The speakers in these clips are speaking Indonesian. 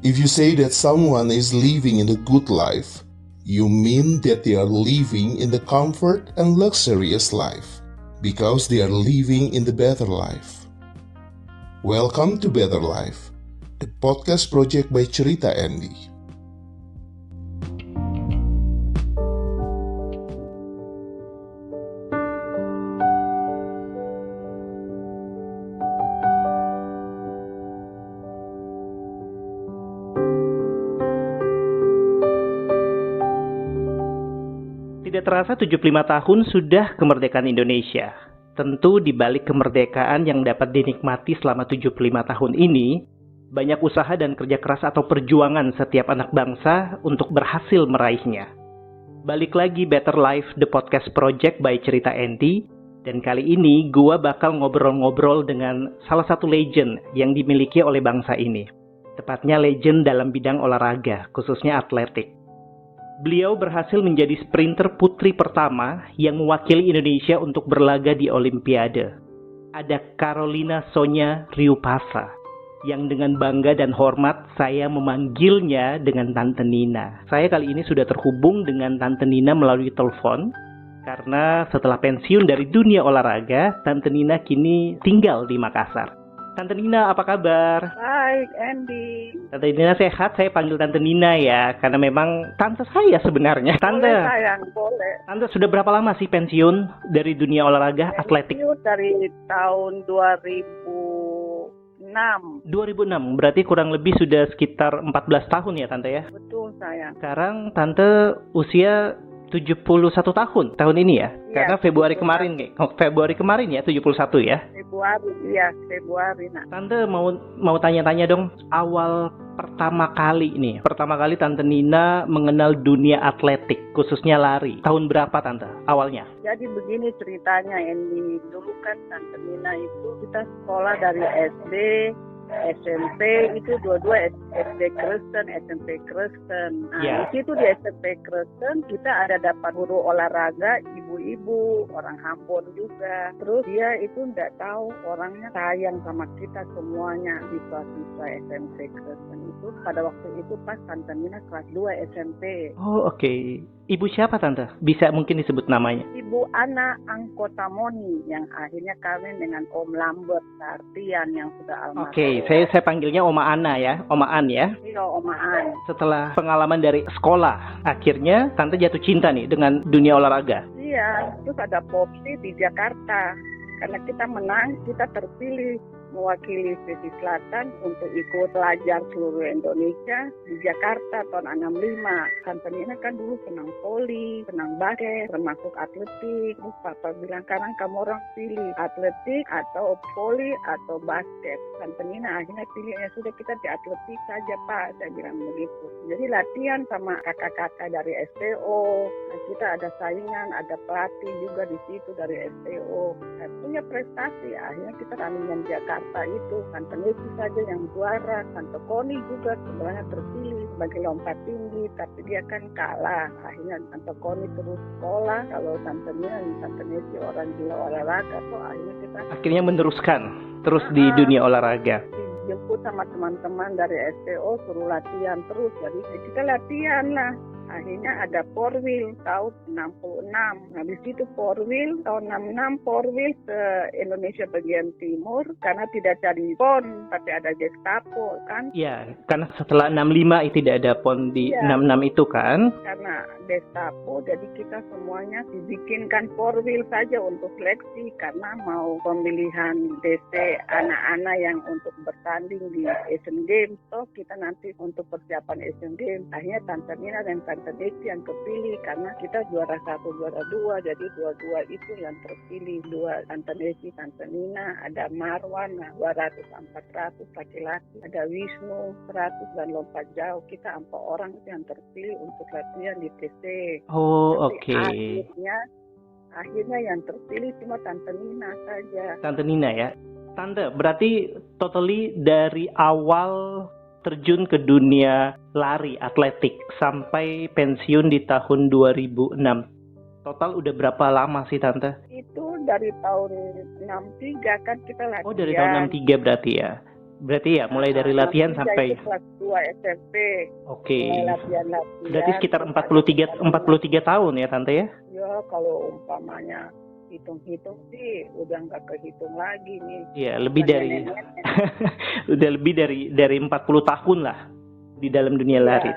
If you say that someone is living in a good life, you mean that they are living in the comfort and luxurious life, because they are living in the better life. Welcome to Better Life, the podcast project by Cerita Andy. Tidak terasa 75 tahun sudah kemerdekaan Indonesia. Tentu di balik kemerdekaan yang dapat dinikmati selama 75 tahun ini, banyak usaha dan kerja keras atau perjuangan setiap anak bangsa untuk berhasil meraihnya. Balik lagi Better Life, the podcast project by Cerita Andy, dan kali ini gua bakal ngobrol-ngobrol dengan salah satu legend yang dimiliki oleh bangsa ini. Tepatnya legend dalam bidang olahraga, khususnya atletik. Beliau berhasil menjadi sprinter putri pertama yang mewakili Indonesia untuk berlaga di Olimpiade. Ada Carolina Sonia Riupasa, yang dengan bangga dan hormat saya memanggilnya dengan Tante Nina. Saya kali ini sudah terhubung dengan Tante Nina melalui telepon, karena setelah pensiun dari dunia olahraga, Tante Nina kini tinggal di Makassar. Tante Nina, apa kabar? Baik, Andy. Tante Nina sehat, saya panggil Tante Nina ya, karena memang tante saya sebenarnya. Tante, boleh sayang, boleh. Tante sudah berapa lama sih pensiun dari dunia olahraga atletik? Pensiun dari tahun 2006. 2006, berarti kurang lebih sudah sekitar 14 tahun ya Tante ya? Betul sayang. Sekarang Tante usia 71 tahun ini ya? Iya, Karena Februari betul. kemarin Februari kemarin ya 71 ya? Februari. Nah, Tante mau tanya-tanya dong, awal pertama kali Tante Nina mengenal dunia atletik, khususnya lari. Tahun berapa Tante awalnya? jadi begini ceritanya, Andy. Dulu kan Tante Nina itu kita sekolah dari SD, SMP itu dua-dua SD Kristen, SMP Kristen. Nah, Ya. di situ di SMP Kristen kita ada dapat guru olahraga, ibu-ibu, orang Ambon juga. Terus dia itu nggak tahu orangnya sayang sama kita semuanya, siswa-siswa SMP Kristen itu. Pada waktu itu pas Tante Nina kelas 2 SMP. Oh oke. Ibu siapa Tante? Bisa mungkin disebut namanya? Ibu Ana Angkotamoni yang akhirnya kawin dengan Om Lambert Sartian yang sudah almarhum. Oke, saya panggilnya Oma Ana ya, Oma An ya. Iya, Oma An. Setelah pengalaman dari sekolah, akhirnya Tante jatuh cinta nih dengan dunia olahraga. Iya, terus ada Popsi di Jakarta. Karena kita menang, kita terpilih mewakili Sulawesi Selatan untuk ikut pelajar seluruh Indonesia di Jakarta tahun 65. Tante Nina kan dulu senang voli, senang basket, termasuk atletik. Terus Papa bilang, sekarang kamu orang pilih atletik atau voli atau basket. Tante Nina akhirnya pilih, ya sudah kita di atletik saja Pak, saya bilang begitu. Jadi latihan sama kakak-kakak dari STO. Nah, kita ada saingan, ada pelatih juga di situ dari STO. Nah, punya prestasi, akhirnya kita tandingan Jakarta itu. Tante Nesi saja yang juara, Tante Koni juga sebenarnya terpilih sebagai lompat tinggi, tapi dia kan kalah. Akhirnya Tante Koni terus sekolah, kalau Tante Nesi orang gila olahraga, so akhirnya kita Meneruskan terus di dunia olahraga. dijemput sama teman-teman dari STO suruh latihan terus, jadi kita latihan lah. Akhirnya ada four wheel tahun 66. Nah di situ four wheel tahun 66 four wheel ke Indonesia bagian timur karena tidak cari PON tapi ada Gestapo kan. Ya, karena setelah 65 tidak ada PON di 66 itu kan. Karena Gestapo jadi kita semuanya dibikinkan four wheel saja untuk seleksi karena mau pemilihan DC anak-anak yang untuk bertanding di Asian Games. So kita nanti untuk persiapan Asian Games. Akhirnya Tante Nina dan Tante Nesi yang terpilih karena kita juara 1, juara 2, jadi dua-dua itu yang terpilih. Dua Tante Nesi, Tante Nina, ada Marwan, 200-400 laki-laki, ada Wisnu 100 dan lompat jauh. Kita 4 orang yang terpilih untuk latihan di TC. Oh Tapi oke. akhirnya yang terpilih cuma Tante Nina saja. Tante Nina ya. Tante, berarti totally dari awal terjun ke dunia lari atletik sampai pensiun di tahun 2006. Total udah berapa lama sih Tante? Itu dari tahun 63 kan kita latihan. Oh dari tahun 63 berarti ya. Berarti ya mulai dari latihan kelas 3 sampai itu kelas 2 SMP. oke. Mulai latihan-latihan. Berarti sekitar 43 tahun ya Tante ya? Ya kalau umpamanya hitung-hitung sih udah nggak kehitung lagi nih. Iya, lebih Bukan dari nenek-nenek. udah lebih dari 40 tahun lah di dalam dunia Iya. lari.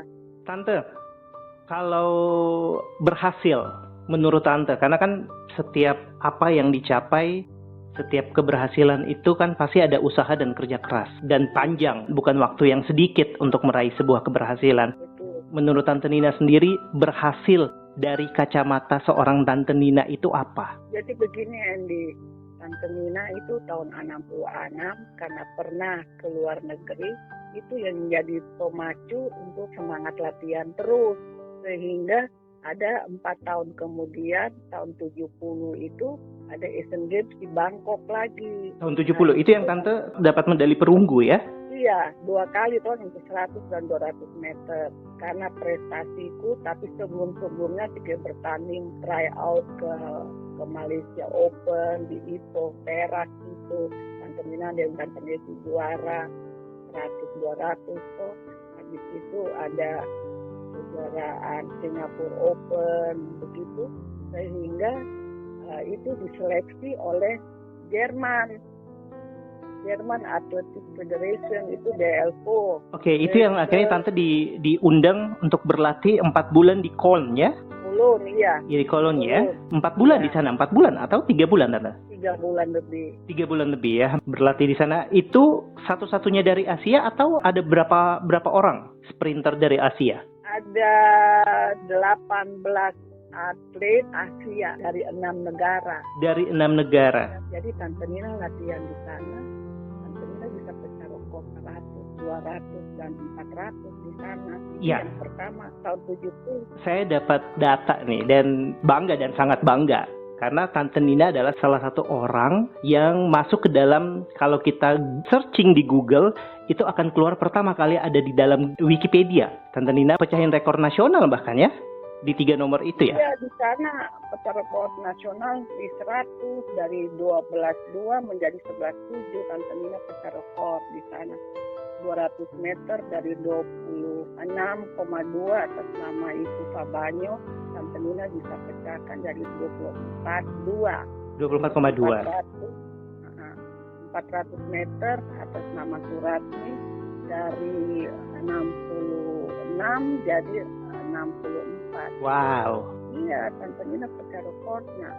Tante, kalau berhasil menurut Tante, karena kan setiap apa yang dicapai, setiap keberhasilan itu kan pasti ada usaha dan kerja keras dan panjang, bukan waktu yang sedikit untuk meraih sebuah keberhasilan. Betul. Menurut Tante Nina sendiri, berhasil dari kacamata seorang Tante Nina itu apa? Jadi begini Andy, Tante Nina itu tahun 66 karena pernah ke luar negeri, itu yang menjadi pemacu untuk semangat latihan terus. Sehingga ada 4 tahun kemudian, tahun 70 itu ada Asian Games di Bangkok lagi. Tahun 70, itu yang Tante dapat medali perunggu ya? Iya, 2 kali tahun untuk 100 dan 200 meter. Karena prestasiku, tapi sebelum-sebelumnya juga bertanding try out ke Malaysia Open, di Ipoh, Perak itu. Tante Nina dan Tante Nesi juara 100-200 tuh. Habis itu ada kejuaraan Singapore Open, begitu. Sehingga itu diseleksi oleh Jerman Athletic Federation, itu DLFO. Oke, itu yang akhirnya Tante diundang untuk berlatih 4 bulan di Köln ya? Cologne, iya. Ya, di Köln ya? 4 bulan di sana, 4 bulan atau 3 bulan Tante? 3 bulan lebih. 3 bulan lebih ya, berlatih di sana. Itu satu-satunya dari Asia atau ada berapa orang sprinter dari Asia? Ada 18 atlet Asia dari 6 negara. Dari 6 negara. Jadi Tante Nina latihan di sana, Tante Nina bisa pecah rekor 100, 200 dan 400 di sana. Iya. Yang pertama tahun 70. Saya dapat data nih dan bangga dan sangat bangga. Karena Tante Nina adalah salah satu orang yang masuk ke dalam, kalau kita searching di Google, itu akan keluar pertama kali ada di dalam Wikipedia. Tante Nina pecahin rekor nasional bahkan ya, di 3 nomor itu ya? Iya, di sana pecah rekor nasional di 100 dari 12.2 menjadi 11.7. Tante Nina pecah rekor di sana. 200 meter dari 26,2 atas nama Ibu Fabanyo, Tante Nina bisa pecahkan dari 24,2. 24,2. 400 meter atas nama Suratni dari 66 jadi 64. Wow. Iya, Tante Nina pecah rekor. Nah,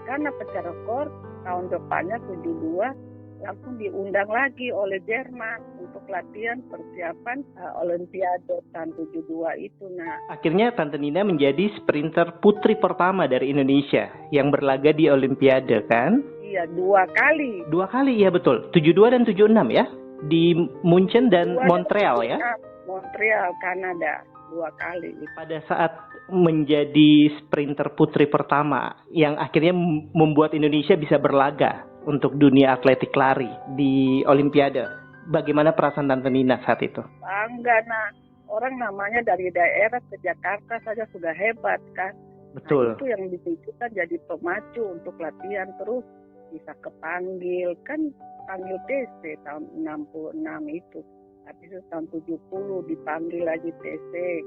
karena pecah rekor, tahun depannya 72 langsung diundang lagi oleh Jerman untuk latihan persiapan Olimpiade tahun 72 itu. Nah, akhirnya Tante Nina menjadi sprinter putri pertama dari Indonesia yang berlaga di Olimpiade kan? iya, 2 kali. 2 kali, ya betul. 72 dan 76 ya? Di Munchen dan Montreal ya? Montreal, Kanada. 2 kali. Pada saat menjadi sprinter putri pertama yang akhirnya membuat Indonesia bisa berlaga untuk dunia atletik lari di Olimpiade. Bagaimana perasaan Tante Nina saat itu? Bangga, nah. Orang namanya dari daerah ke Jakarta saja sudah hebat kan. Betul. Nah, itu yang ditunjukkan jadi pemacu untuk latihan terus. Bisa kepanggil, kan panggil TC tahun 66 itu. Tapi tahun 70 dipanggil lagi TC.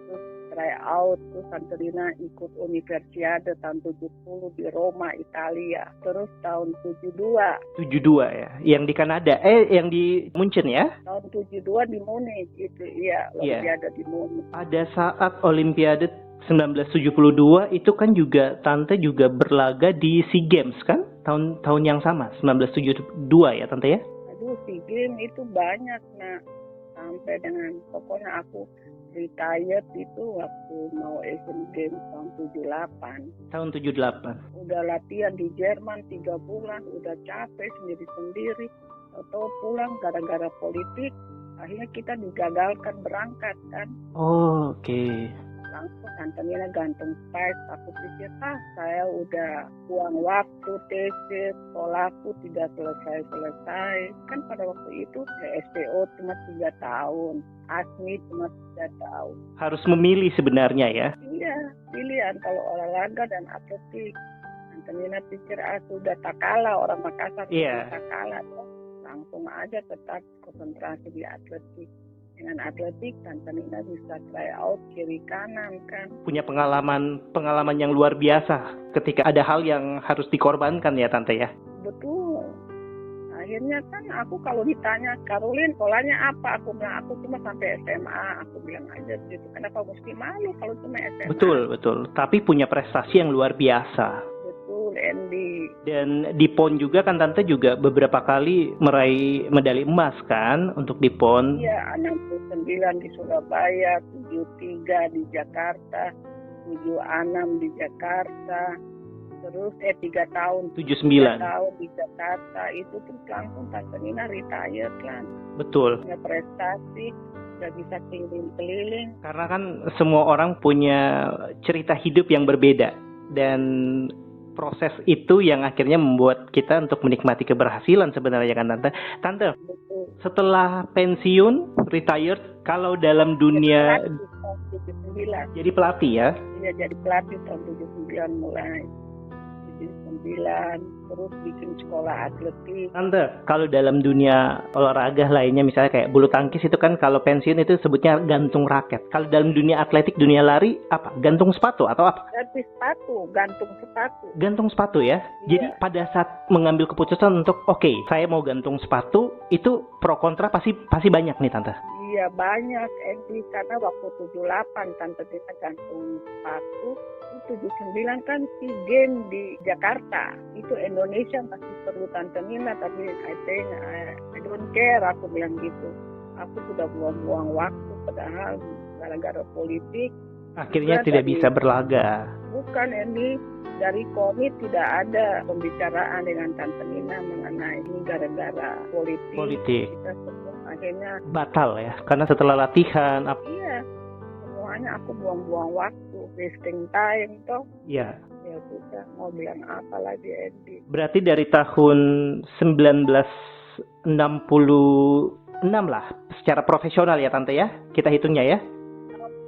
Terus try out, terus Tante Nina ikut Universiade tahun 70 di Roma, Italia. Terus tahun 72. 72 ya, yang di Kanada, yang di Munchen ya? Tahun 72 di Munich, itu iya, Olimpiade di Munich. Pada saat Olimpiade 1972 itu kan juga Tante juga berlaga di SEA Games kan? Tahun yang sama, 1972 ya Tante ya? Aduh, SEA Games itu banyak, nah. Sampai dengan, pokoknya aku retired itu waktu mau Asian Games tahun 78. Tahun 78. Udah latihan di Jerman 3 bulan, udah capek sendiri-sendiri. Atau pulang gara-gara politik, akhirnya kita digagalkan berangkat kan. Oh, oke. Langsung Tante Nina gantung price. Aku pikir, saya udah buang waktu, tesis, sekolahku tidak selesai-selesai. Kan pada waktu itu SPO cuma 3 tahun, ASMI cuma 3 tahun. Harus memilih sebenarnya ya? Iya, pilihan kalau olahraga dan atletik. Tante Nina pikir, sudah tak kalah orang Makassar, Iya. tak kalah. langsung aja tetap konsentrasi di atletik. Dengan atletik Tante Nina bisa try out kiri kanan kan. Punya pengalaman yang luar biasa ketika ada hal yang harus dikorbankan ya Tante ya. Betul. Akhirnya kan aku kalau ditanya, Caroline sekolahnya apa? Aku bilang aku cuma sampai SMA. Aku bilang aja gitu. Kenapa mesti malu kalau cuma SMA? Betul. Tapi punya prestasi yang luar biasa. Betul, Andy. Dan di PON juga kan Tante juga beberapa kali meraih medali emas kan untuk di PON. Iya, 69 di Surabaya, 73 di Jakarta, 76 di Jakarta. Terus 3 tahun 79 tahun di Jakarta itu tuh langsung Tante Nina retired kan. Betul. Punya prestasi, udah bisa keliling-keliling. Karena kan semua orang punya cerita hidup yang berbeda dan proses itu yang akhirnya membuat kita untuk menikmati keberhasilan sebenarnya kan Tante. Tante, Betul. setelah pensiun, retired, kalau dalam dunia Pelatih tahun 79. jadi pelatih ya? Iya, jadi pelatih tahun 79 mulai. 79 terus bikin sekolah atletik. Tante, kalau dalam dunia olahraga lainnya misalnya kayak bulu tangkis itu kan kalau pensiun itu sebutnya gantung raket. Kalau dalam dunia atletik, dunia lari apa? Gantung sepatu atau apa? Ganti sepatu, gantung sepatu. Gantung sepatu ya. Jadi Iya. pada saat mengambil keputusan untuk oke, saya mau gantung sepatu, itu pro kontra pasti banyak nih Tante. Iya banyak, Edi, karena waktu 78 Tante Nina gantung sepatu, 79 kan SEA Games di Jakarta. Itu Indonesia masih perlu Tante Nina, tapi I don't care, aku bilang gitu. Aku sudah buang-buang waktu, padahal gara-gara politik. Akhirnya juga tidak dari- bisa berlaga. Bukan ini, dari komit tidak ada pembicaraan dengan Tante Nina mengenai ini gara-gara politik. Kita semua akhirnya Batal ya, karena setelah latihan iya, semuanya aku buang-buang waktu, wasting time toh. ya. Ya sudah, mau bilang apa lagi Andy. Berarti dari tahun 1966 lah secara profesional ya Tante ya, kita hitungnya ya.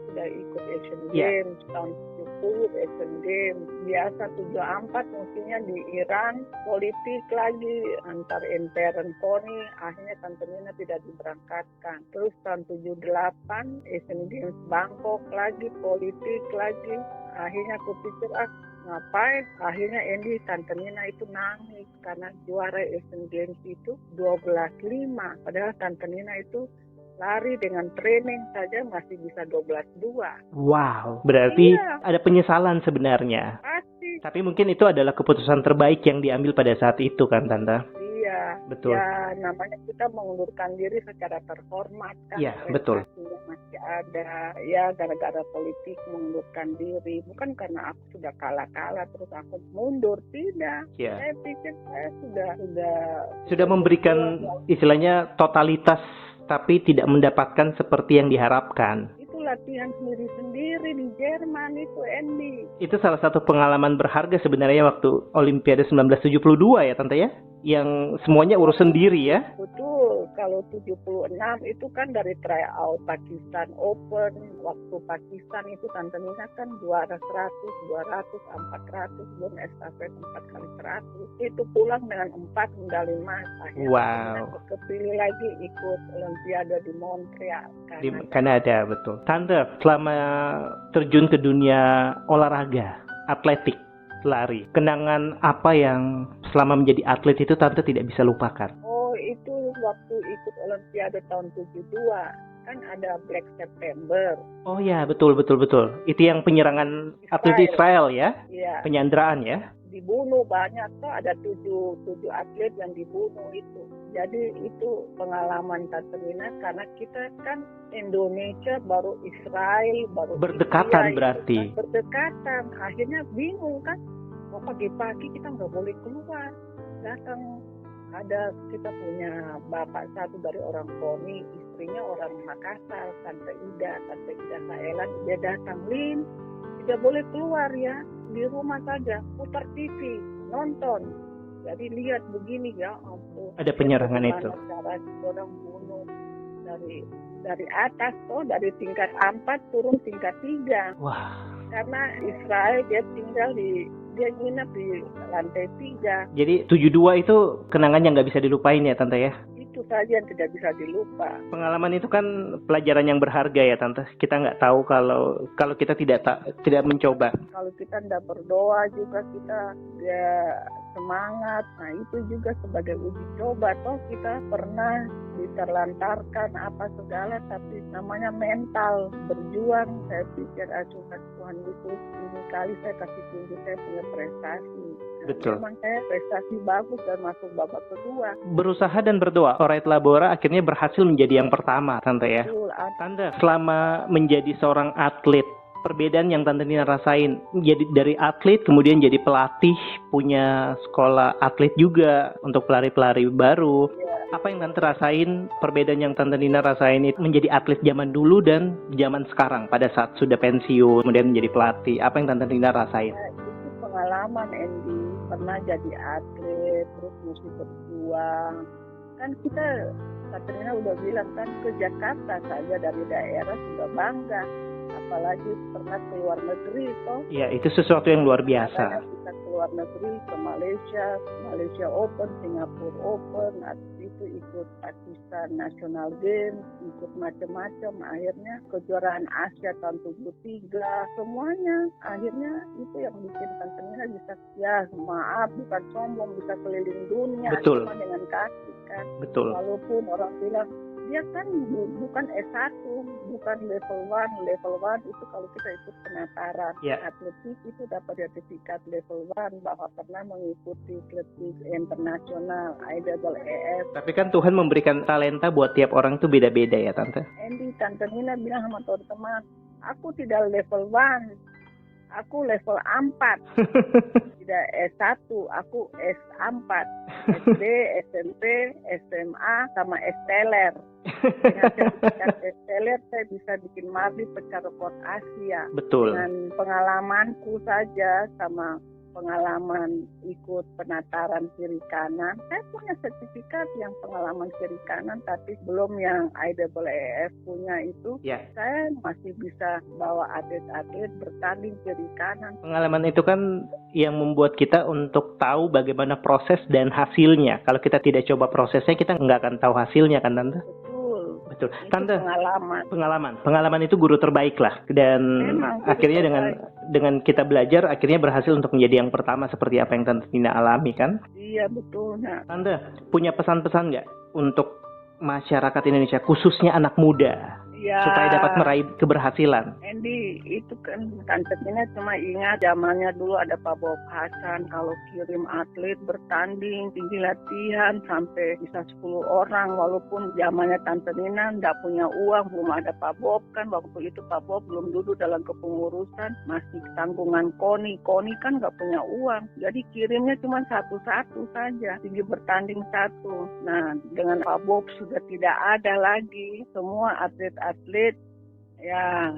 Sudah ikut Asian Iya. Games, tahun 70 Asian Games. Biasa 74 mestinya di Iran, politik lagi antar intern KONI, akhirnya Tante Nina tidak diberangkatkan. Terus tahun 78 Asian Games Bangkok lagi, politik lagi. Akhirnya aku pikir ngapain? Akhirnya Andy, Tante Nina itu nangis karena juara Asian Games itu 12.5. Padahal Tante Nina itu lari dengan training saja masih bisa 12.2. Wow, berarti Iya. ada penyesalan sebenarnya. Pasti. Tapi mungkin itu adalah keputusan terbaik yang diambil pada saat itu kan Tante. Iya. Betul. Ya namanya kita mengundurkan diri secara terhormat kan. Iya, betul. Prestasinya masih ada. Ya gara-gara politik mengundurkan diri. Bukan karena aku sudah kalah terus aku mundur. Tidak. Ya. Saya pikir saya Sudah memberikan istilahnya totalitas tapi tidak mendapatkan seperti yang diharapkan. itu latihan sendiri-sendiri di Jerman itu Andy. Itu salah satu pengalaman berharga sebenarnya waktu Olimpiade 1972 ya Tante ya? Yang semuanya urus sendiri ya? Betul, kalau 76 itu kan dari tryout Pakistan Open. Waktu Pakistan itu Tante Nina kan juara 100, 200, 400, belum estafet 4x100. Itu pulang dengan 4 medali emas. Akhirnya Wow. Tante Nina kepilih lagi ikut Olimpiade di Montreal. Di Kanada, betul. Tante, selama terjun ke dunia olahraga, atletik, lari, kenangan apa yang selama menjadi atlet itu Tante tidak bisa lupakan? Oh, itu waktu ikut Olimpiade tahun 72. Kan ada Black September. Oh ya, betul. Itu yang penyerangan atlet Israel ya? Iya. Penyanderaan ya? Dibunuh banyak tuh, ada 7 atlet yang dibunuh itu. Jadi itu pengalaman Tante Nina karena kita kan Indonesia baru Israel baru Berdekatan India, berarti. itu kan berdekatan. Akhirnya bingung kan. Oh, pagi-pagi kita nggak boleh keluar. Datang ada kita punya bapak satu dari orang KONI, istrinya orang Makassar, Tante Ida Saelan, dia datang, Lin, tidak boleh keluar ya, di rumah saja, putar TV, nonton. Jadi lihat begini ya, ampun. Ada penyerangan itu. Cara orang bunuh dari atas dari tingkat 4 turun tingkat 3. Wah. Karena Israel dia nginap di lantai 3. Jadi 72 itu kenangan yang nggak bisa dilupain ya Tante ya? itu saja yang tidak bisa dilupa. Pengalaman itu kan pelajaran yang berharga ya Tante. Kita nggak tahu kalau kita tidak mencoba. Kalau kita tidak berdoa juga kita semangat. Nah itu juga sebagai uji coba. Toh kita pernah diterlantarkan apa segala, tapi namanya mental berjuang. Saya pikir Tuhan Yesus ini kali saya kasih tunjuk saya punya prestasi. Betul. Memang saya prestasi bagus dan masuk babak kedua. Berusaha dan berdoa, Orait Labora akhirnya berhasil menjadi yang pertama, Tante ya. Betul. Tante, selama menjadi seorang atlet, perbedaan yang Tante Nina rasain, jadi dari atlet kemudian jadi pelatih, punya sekolah atlet juga untuk pelari-pelari baru. Apa yang Tante rasain, perbedaan yang Tante Nina rasain itu menjadi atlet zaman dulu dan zaman sekarang pada saat sudah pensiun, kemudian menjadi pelatih. Apa yang Tante Nina rasain? Itu pengalaman Andy, pernah jadi atlet, terus mesti berjuang. Kan kita, Katrina udah bilang kan ke Jakarta saja dari daerah sudah bangga. Apalagi pernah ke luar negeri toh. Ya, itu sesuatu yang luar biasa. Kita ke luar negeri, ke Malaysia Open, Singapore Open, itu ikut Pakistan National Games, ikut macam-macam. Akhirnya kejuaraan Asia tahun 73, semuanya. Akhirnya itu yang bikin Tante Nina bisa, ya maaf bukan sombong, bisa keliling dunia. Betul. Cuma dengan kaki kan. Betul. Walaupun orang bilang dia kan bukan S1, bukan level 1 itu kalau kita ikut penataran. Atletik itu dapat sertifikat level 1 bahwa pernah mengikuti atletik internasional IAAF. Tapi kan Tuhan memberikan talenta buat tiap orang itu beda-beda ya Tante. Andy, Tante Nina bilang sama teman-teman, aku tidak level 1, aku level 4. Tidak S1, aku S4. SD, SMP, SMA, sama S-Teler. Dengan sertifikat S-Teler saya bisa bikin mardi pecah rekor Asia. Betul. Dengan pengalamanku saja sama pengalaman ikut penataran kiri kanan. Saya punya sertifikat yang pengalaman kiri kanan, tapi belum yang IAAF punya itu. Saya masih bisa bawa atlet-atlet bertanding kiri kanan. Pengalaman itu kan yang membuat kita untuk tahu bagaimana proses dan hasilnya. Kalau kita tidak coba prosesnya, kita nggak akan tahu hasilnya kan Tante? Betul. Tante, pengalaman itu guru terbaik lah. Dan memang, akhirnya dengan kita belajar, akhirnya berhasil untuk menjadi yang pertama seperti apa yang Tante Nina alami kan? Iya betul. Tante, punya pesan-pesan nggak untuk masyarakat Indonesia, khususnya anak muda? Supaya dapat meraih keberhasilan. Andy, itu kan Tante Nina cuma ingat zamannya dulu ada Pak Bob Hasan, kalau kirim atlet bertanding, tinggi latihan sampai bisa 10 orang, walaupun zamannya Tante Nina nggak punya uang, belum ada Pak Bob kan, waktu itu Pak Bob belum duduk dalam kepengurusan, masih tanggungan KONI kan nggak punya uang, jadi kirimnya cuma satu-satu saja, tinggi bertanding 1. Nah, dengan Pak Bob sudah tidak ada lagi, semua atlet ya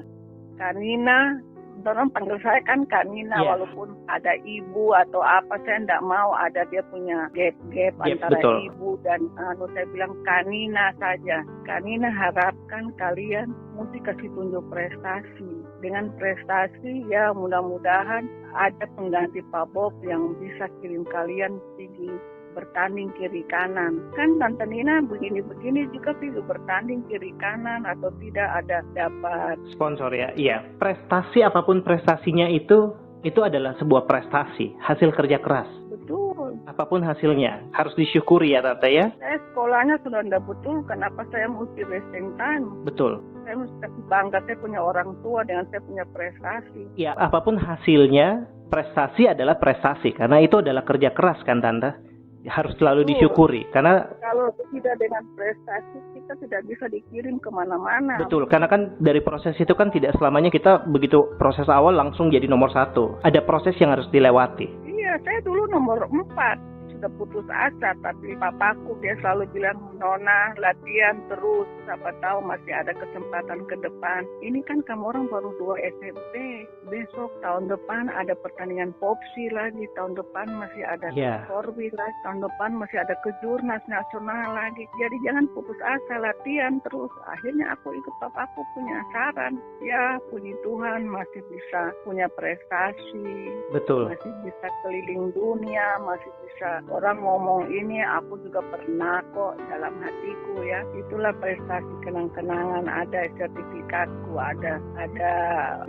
Kanina, orang panggil saya kan Kanina, walaupun ada ibu atau apa, saya enggak mau ada dia punya gap antara betul. Ibu dan saya bilang Kanina saja. Kanina harapkan kalian mesti kasih tunjuk prestasi. Dengan prestasi ya mudah-mudahan ada pengganti Pak Bob yang bisa kirim kalian tinggi bertanding kiri kanan. Kan Tante Nina begini-begini juga bisa bertanding kiri kanan atau tidak ada dapat sponsor ya. Iya, prestasi apapun prestasinya itu adalah sebuah prestasi, hasil kerja keras. Betul. Apapun hasilnya harus disyukuri ya Tante ya. Saya sekolahnya sudah tidak betul, kenapa saya mesti wasting time? Betul. Saya mesti bangga saya punya orang tua dengan saya punya prestasi. Ya, apapun hasilnya, prestasi adalah prestasi karena itu adalah kerja keras kan Tante. Harus selalu disyukuri karena kalau tidak dengan prestasi kita tidak bisa dikirim kemana-mana. Betul, karena kan dari proses itu kan tidak selamanya kita begitu proses awal langsung jadi nomor 1. Ada proses yang harus dilewati. Iya, saya dulu nomor 4 sudah putus asa, tapi papaku dia selalu bilang, Nona latihan terus, siapa tahu masih ada kesempatan ke depan. Ini kan kamu orang baru 2 SMP, besok tahun depan ada pertandingan popsi lagi, tahun depan masih ada korbi lagi, tahun depan masih ada kejurnas nasional lagi. Jadi jangan putus asa, latihan terus. Akhirnya aku ikut papaku punya saran, ya puji Tuhan masih bisa punya prestasi. Betul. Masih bisa keliling dunia, masih bisa Orang ngomong ini, aku juga pernah kok dalam hatiku ya. Itulah prestasi kenang-kenangan, ada sertifikatku, ada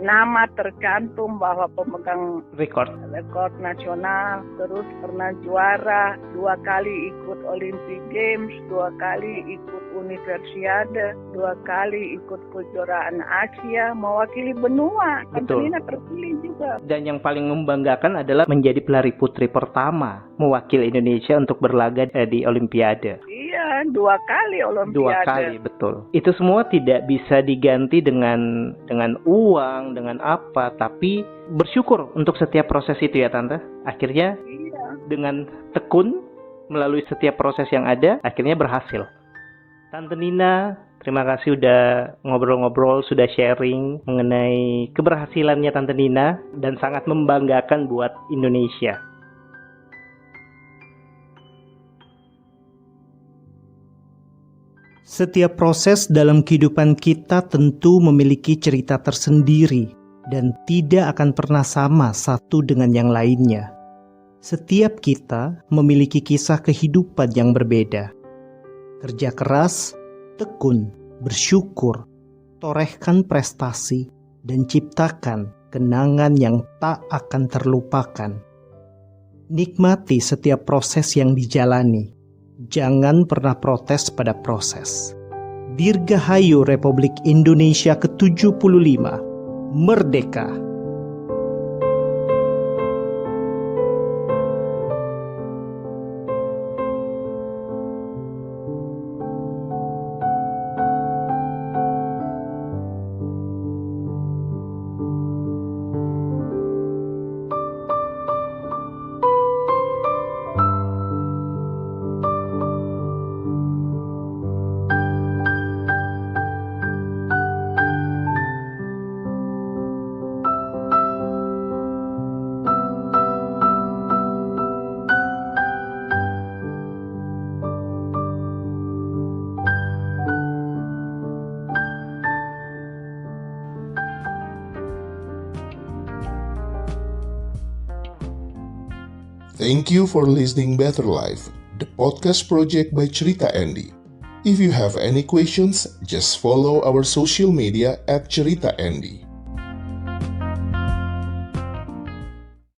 nama tercantum bahwa pemegang rekor nasional, terus pernah juara, 2 kali ikut Olympic Games, 2 kali ikut Universiade, 2 kali ikut kejuaraan Asia, mewakili benua. Tantanina terpilih juga. Dan yang paling membanggakan adalah menjadi pelari putri pertama mewakili Indonesia untuk berlaga di Olimpiade. Iya, 2 kali Olimpiade. 2 kali, betul. Itu semua tidak bisa diganti dengan uang, dengan apa, tapi bersyukur untuk setiap proses itu ya Tante. Akhirnya dengan tekun melalui setiap proses yang ada, akhirnya berhasil. Tante Nina, terima kasih udah ngobrol-ngobrol, sudah sharing mengenai keberhasilannya Tante Nina dan sangat membanggakan buat Indonesia. Setiap proses dalam kehidupan kita tentu memiliki cerita tersendiri dan tidak akan pernah sama satu dengan yang lainnya. Setiap kita memiliki kisah kehidupan yang berbeda. Kerja keras, tekun, bersyukur, torehkan prestasi, dan ciptakan kenangan yang tak akan terlupakan. Nikmati setiap proses yang dijalani. Jangan pernah protes pada proses. Dirgahayu Republik Indonesia ke-75. Merdeka! Thank you for listening Better Life, the podcast project by Cerita Andy. If you have any questions, just follow our social media at Cerita Andy.